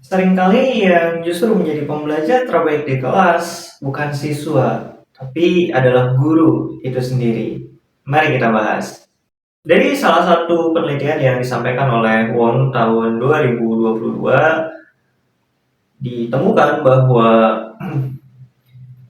Seringkali yang justru menjadi pembelajar terbaik di kelas bukan siswa, tapi adalah guru itu sendiri. Mari kita bahas. Dari salah satu penelitian yang disampaikan oleh Wong tahun 2022, ditemukan bahwa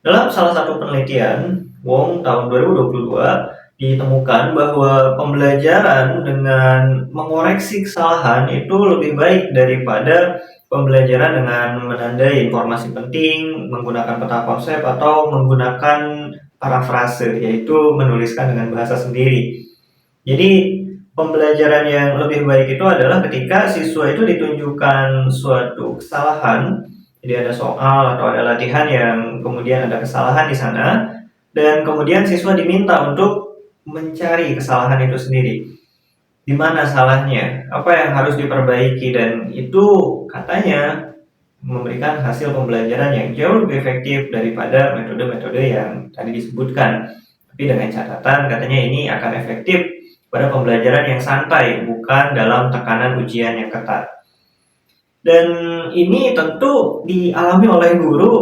dalam salah satu penelitian Wong tahun 2022 ditemukan bahwa pembelajaran dengan mengoreksi kesalahan itu lebih baik daripada pembelajaran dengan menandai informasi penting, menggunakan peta konsep, atau menggunakan parafrase, yaitu menuliskan dengan bahasa sendiri. Jadi pembelajaran yang lebih baik itu adalah ketika siswa itu ditunjukkan suatu kesalahan, jadi ada soal atau ada latihan yang kemudian ada kesalahan di sana, dan kemudian siswa diminta untuk mencari kesalahan itu sendiri. Di mana salahnya? Apa yang harus diperbaiki? Dan itu katanya memberikan hasil pembelajaran yang jauh lebih efektif daripada metode-metode yang tadi disebutkan. Tapi dengan catatan katanya ini akan efektif pada pembelajaran yang santai, bukan dalam tekanan ujian yang ketat. Dan ini tentu dialami oleh guru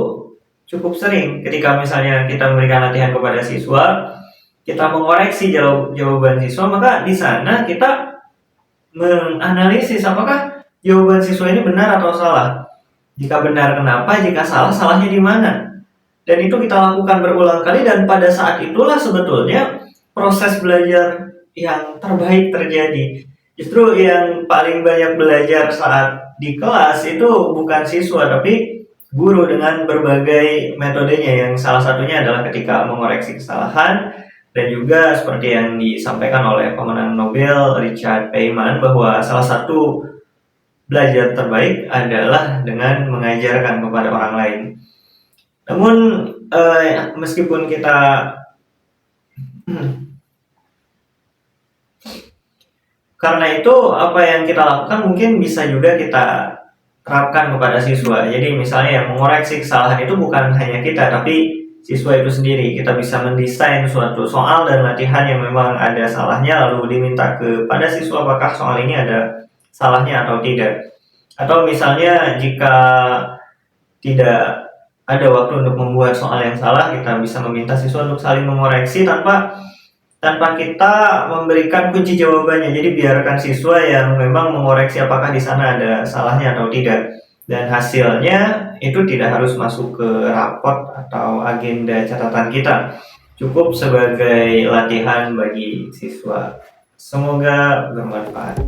cukup sering ketika misalnya kita memberikan latihan kepada siswa, kita mengoreksi jawaban siswa, maka di sana kita menganalisis apakah jawaban siswa ini benar atau salah. Jika benar, kenapa? Jika salah, salahnya di mana? Dan itu kita lakukan berulang kali, dan pada saat itulah sebetulnya proses belajar yang terbaik terjadi. Justru yang paling banyak belajar saat di kelas itu bukan siswa, tapi guru dengan berbagai metodenya, yang salah satunya adalah ketika mengoreksi kesalahan, dan juga seperti yang disampaikan oleh pemenang Nobel Richard Feynman bahwa salah satu belajar terbaik adalah dengan mengajarkan kepada orang lain. Namun meskipun kita karena itu apa yang kita lakukan mungkin bisa juga kita terapkan kepada siswa. Jadi misalnya yang mengoreksi kesalahan itu bukan hanya kita, tapi siswa itu sendiri. Kita bisa mendesain suatu soal dan latihan yang memang ada salahnya, lalu diminta kepada siswa apakah soal ini ada salahnya atau tidak. Atau misalnya jika tidak ada waktu untuk membuat soal yang salah, kita bisa meminta siswa untuk saling mengoreksi tanpa kita memberikan kunci jawabannya. Jadi biarkan siswa yang memang mengoreksi apakah di sana ada salahnya atau tidak. Dan hasilnya itu tidak harus masuk ke raport atau agenda catatan kita. Cukup sebagai latihan bagi siswa. Semoga bermanfaat.